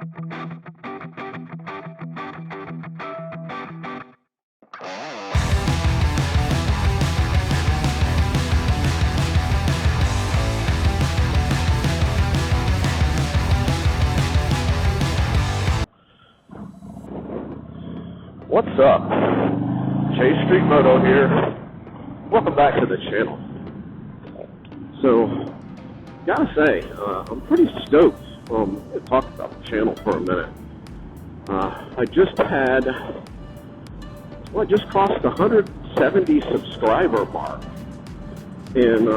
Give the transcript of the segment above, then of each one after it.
What's up? J Street Moto here. Welcome back to the channel. So, gotta say, I'm pretty stoked. To talk about the channel for a minute. I just crossed the 170 subscriber mark, and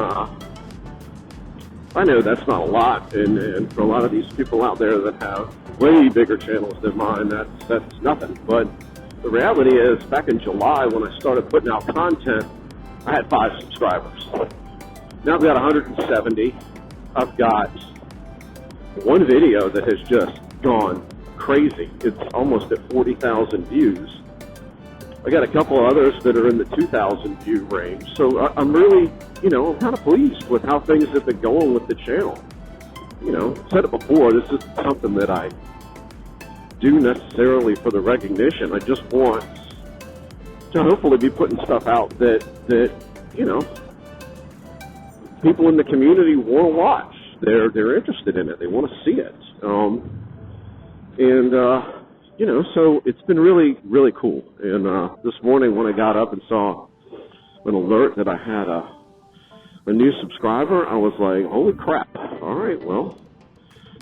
I know that's not a lot, and for a lot of these people out there that have way bigger channels than mine, that's nothing. But the reality is, back in July when I started putting out content, I had 5 subscribers. Now I've got 170. I've got one video that has just gone crazy. It's almost at 40,000 views. I got a couple others that are in the 2,000 view range. So I'm really, I'm kind of pleased with how things have been going with the channel. I've said it before, this isn't something that I do necessarily for the recognition. I just want to hopefully be putting stuff out that people in the community want to watch. They're interested in it. They want to see it. So it's been really, really cool. And this morning when I got up and saw an alert that I had a new subscriber, I was like, holy crap. All right, well,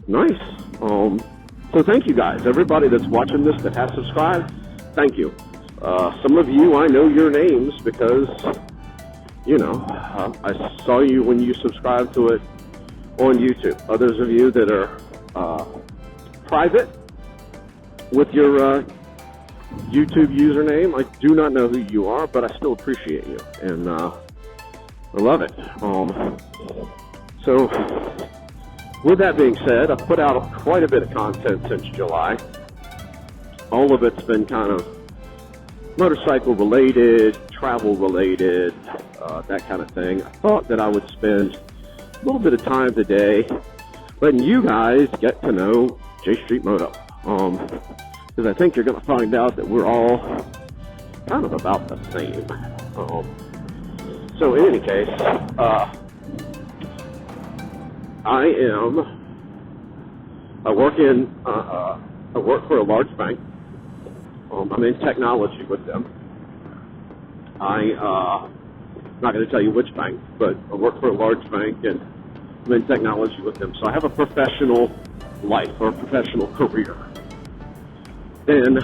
nice. So thank you guys, everybody that's watching this that has subscribed, thank you. Some of you, I know your names because, I saw you when you subscribed to it on YouTube. Others of you that are private with your YouTube username, I do not know who you are, but I still appreciate you, and I love it. So, with that being said, I've put out quite a bit of content since July. All of it's been kind of motorcycle related, travel related, that kind of thing. I thought that I would spend a little bit of time today letting you guys get to know J Street Moto. Because I think you're going to find out that we're all kind of about the same. So in any case, I work for a large bank. I'm in technology with them. I'm not going to tell you which bank, but I work for a large bank and I'm in technology with them. So I have a professional life or a professional career. Then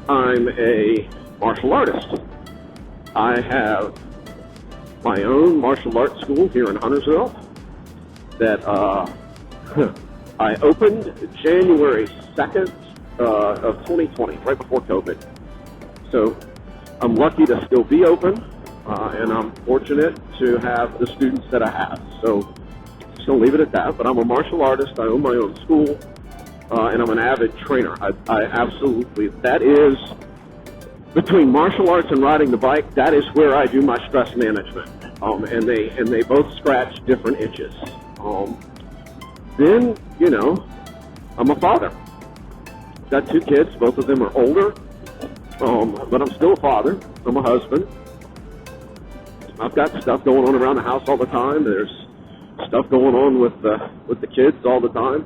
I'm a martial artist. I have my own martial arts school here in Huntersville that I opened January 2nd of 2020, right before COVID. So I'm lucky to still be open, and I'm fortunate to have the students that I have. So just gonna leave it at that. But I'm a martial artist. I own my own school, and I'm an avid trainer. I absolutely, that is, between martial arts and riding the bike, that is where I do my stress management. And they both scratch different itches. Then, I'm a father. Got 2 kids. Both of them are older. But I'm still a father. I'm a husband. I've got stuff going on around the house all the time. There's stuff going on with the kids all the time.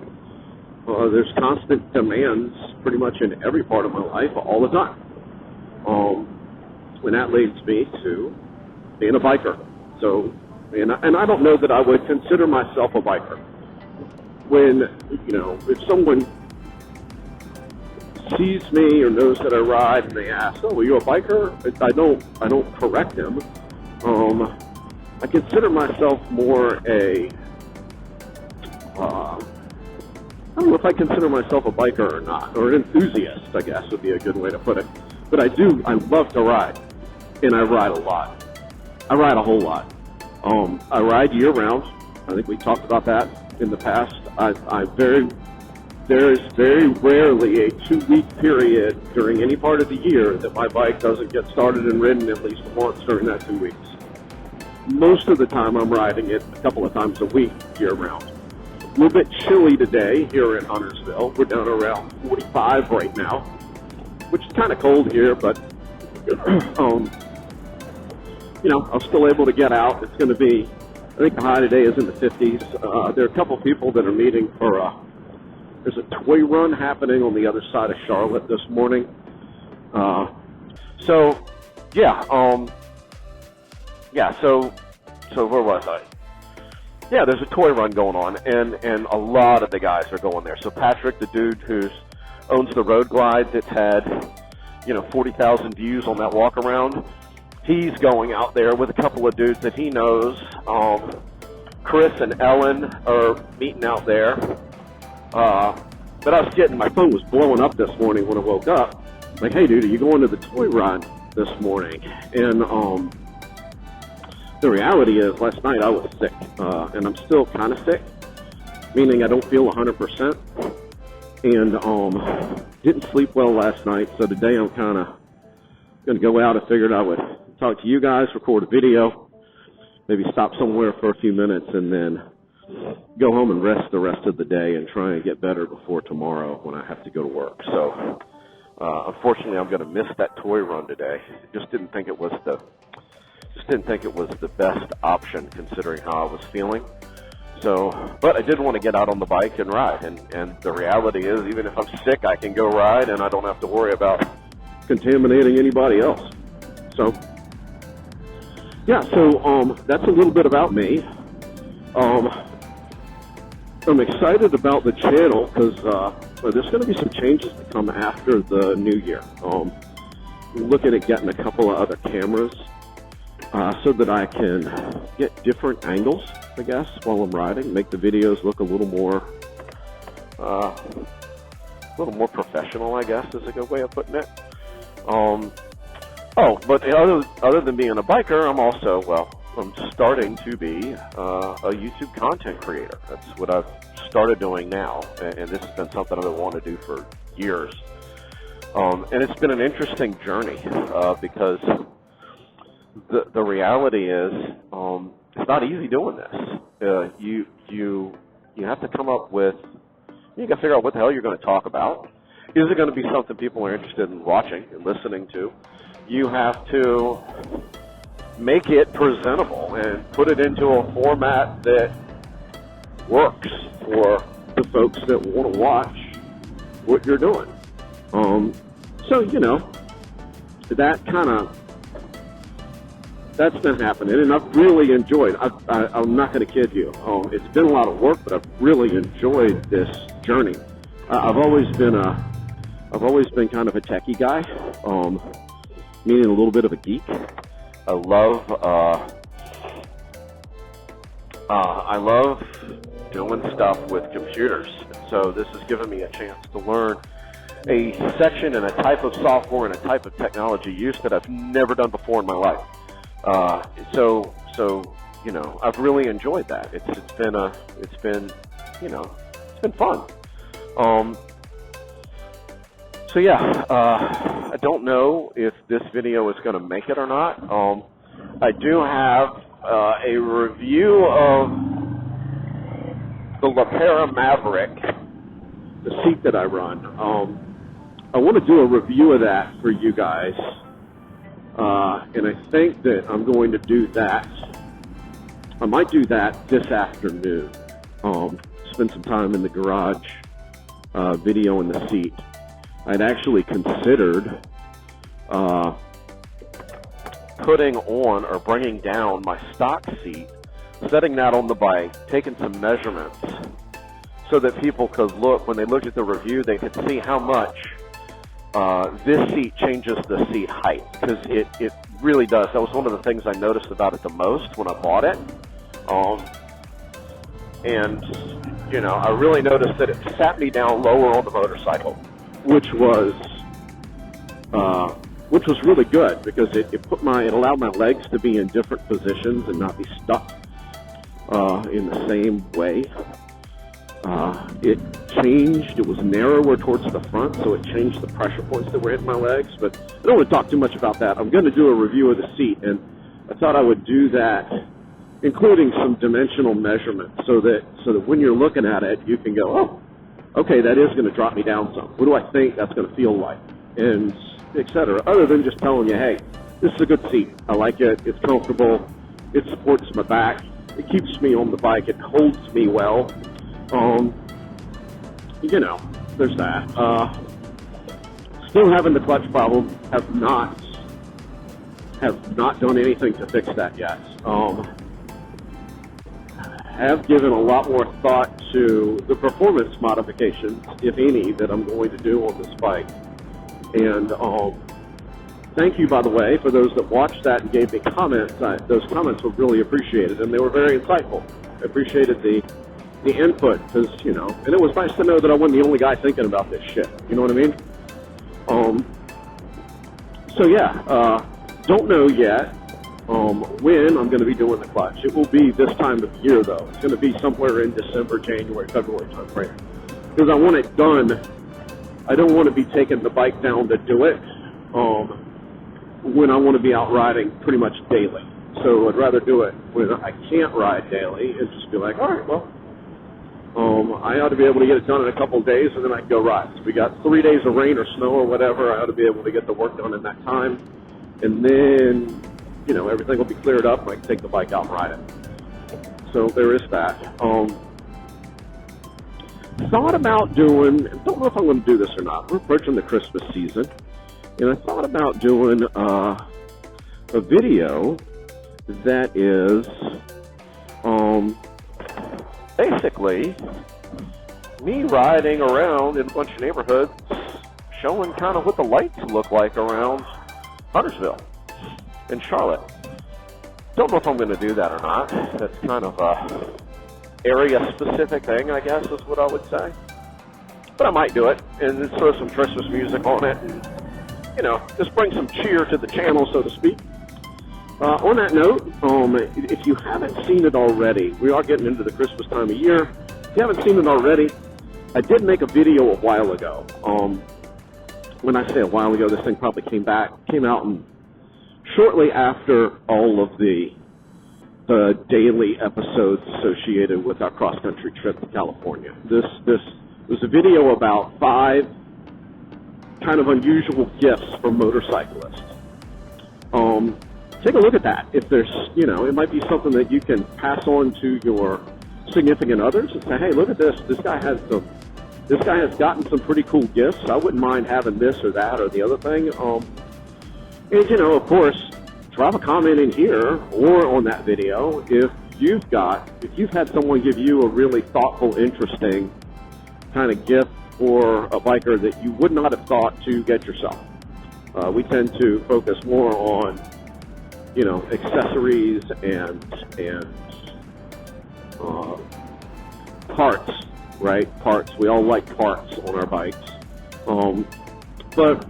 There's constant demands pretty much in every part of my life all the time. And that leads me to being a biker. So, and I don't know that I would consider myself a biker. When, if someone sees me or knows that I ride and they ask, "Oh, are you a biker?" I don't correct them. I consider myself more a, I don't know if I consider myself a biker or not, or an enthusiast, I guess would be a good way to put it. But I love to ride, and I ride a lot. I ride a whole lot. I ride year round. I think we talked about that in the past. There is very rarely a 2-week period during any part of the year that my bike doesn't get started and ridden at least once during that 2 weeks. Most of the time I'm riding it a couple of times a week year round. A little bit chilly today here in Huntersville. We're down around 45 right now, which is kind of cold here, but I was still able to get out. It's going to be, I think the high today is in the 50s. There are a couple people that are meeting for, there's a toy run happening on the other side of Charlotte this morning. So where was I? Yeah, there's a toy run going on, and a lot of the guys are going there. So Patrick, the dude who owns the Road Glide that's had, 40,000 views on that walk around, he's going out there with a couple of dudes that he knows. Chris and Ellen are meeting out there. But I was my phone was blowing up this morning when I woke up. Like, hey, dude, are you going to the toy run this morning? And the reality is, last night I was sick, and I'm still kind of sick, meaning I don't feel 100%, and didn't sleep well last night, so today I'm kind of going to go out. I figured I would talk to you guys, record a video, maybe stop somewhere for a few minutes, and then go home and rest the rest of the day and try and get better before tomorrow when I have to go to work. So, unfortunately, I'm going to miss that toy run today. Just didn't think it was the best option considering how I was feeling. So, but I did want to get out on the bike and ride, and the reality is, even if I'm sick, I can go ride and I don't have to worry about contaminating anybody else. So, yeah, so that's a little bit about me. I'm excited about the channel because there's going to be some changes to come after the new year. We're looking at getting a couple of other cameras so that I can get different angles, I guess, while I'm riding, make the videos look a little more professional, I guess, is a good way of putting it. But other than being a biker, I'm starting to be a YouTube content creator. That's what I've started doing now, and this has been something I've been wanting to do for years. And it's been an interesting journey because the reality is it's not easy doing this. You have to come up with, you got to figure out what the hell you're going to talk about. Is it going to be something people are interested in watching and listening to? You have to make it presentable and put it into a format that works for the folks that want to watch what you're doing. That's been happening, and I've really enjoyed. I'm not going to kid you. It's been a lot of work, but I've really enjoyed this journey. I've always been kind of a techie guy, meaning a little bit of a geek. I love doing stuff with computers. So this has given me a chance to learn a section and a type of software and a type of technology use that I've never done before in my life. So I've really enjoyed that. It's been fun. I don't know if this video is going to make it or not. I do have a review of the LaPera Maverick, the seat that I run. I want to do a review of that for you guys, and I think that I'm going to do that. I might do that this afternoon. Spend some time in the garage videoing the seat. I'd actually considered putting on or bringing down my stock seat, setting that on the bike, taking some measurements so that people could look, when they looked at the review, they could see how much this seat changes the seat height, because it really does. That was one of the things I noticed about it the most when I bought it. I really noticed that it sat me down lower on the motorcycle, which was really good, because it allowed my legs to be in different positions and not be stuck in the same way. It changed. It was narrower towards the front, so it changed the pressure points that were hitting my legs. But I don't want to talk too much about that. I'm going to do a review of the seat, and I thought I would do that including some dimensional measurements, so that when you're looking at it, you can go, oh, okay, that is going to drop me down some. What do I think that's going to feel like, and et cetera. Other than just telling you, hey, this is a good seat. I like it. It's comfortable. It supports my back. It keeps me on the bike. It holds me well. There's that. Still having the clutch problem. Have not done anything to fix that yet. Have given a lot more thought to the performance modifications, if any, that I'm going to do on this bike. And thank you, by the way, for those that watched that and gave me comments. Those comments were really appreciated, and they were very insightful. I appreciated the input, because, and it was nice to know that I wasn't the only guy thinking about this shit. You know what I mean? Don't know yet when I'm going to be doing the clutch. It will be this time of year, though. It's going to be somewhere in December, January, February timeframe, because I want it done. I don't want to be taking the bike down to do it when I want to be out riding pretty much daily. So I'd rather do it when I can't ride daily and just be like, all right, well, I ought to be able to get it done in a couple of days, and then I can go ride. So we got 3 days of rain or snow or whatever. I ought to be able to get the work done in that time, and then, everything will be cleared up, and I can take the bike out and ride it. So there is that. Thought about doing, don't know if I'm going to do this or not. We're approaching the Christmas season, and I thought about doing a video that is basically me riding around in a bunch of neighborhoods, showing kind of what the lights look like around Huntersville and Charlotte. Don't know if I'm going to do that or not. That's kind of a area-specific thing, I guess, is what I would say. But I might do it, and then throw some Christmas music on it, and, just bring some cheer to the channel, so to speak. On that note, if you haven't seen it already, we are getting into the Christmas time of year. If you haven't seen it already, I did make a video a while ago. When I say a while ago, this thing probably came out shortly after all of the daily episodes associated with our cross-country trip to California. This was a video about 5 kind of unusual gifts for motorcyclists. Take a look at that. If there's, it might be something that you can pass on to your significant others and say, hey, look at this. This guy has gotten some pretty cool gifts. I wouldn't mind having this or that or the other thing. And, of course, drop a comment in here or on that video if you've had someone give you a really thoughtful, interesting kind of gift for a biker that you would not have thought to get yourself. We tend to focus more on, accessories and parts, right? Parts. We all like parts on our bikes. But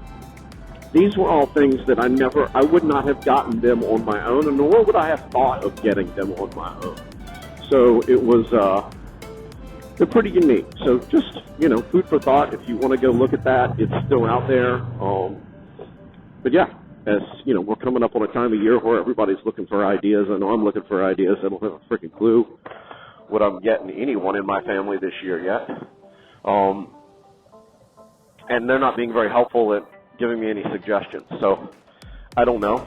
these were all things that I would not have gotten them on my own, and nor would I have thought of getting them on my own. So it was, they're pretty unique. So just, food for thought. If you want to go look at that, it's still out there. But yeah, as we're coming up on a time of year where everybody's looking for ideas. I know I'm looking for ideas. I don't have a freaking clue what I'm getting anyone in my family this year yet. And they're not being very helpful at giving me any suggestions. So I don't know.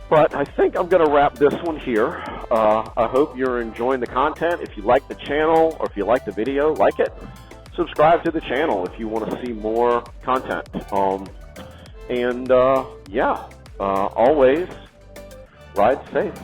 But I think I'm going to wrap this one here. I hope you're enjoying the content. If you like the channel or if you like the video, like it. Subscribe to the channel if you want to see more content. Always ride safe.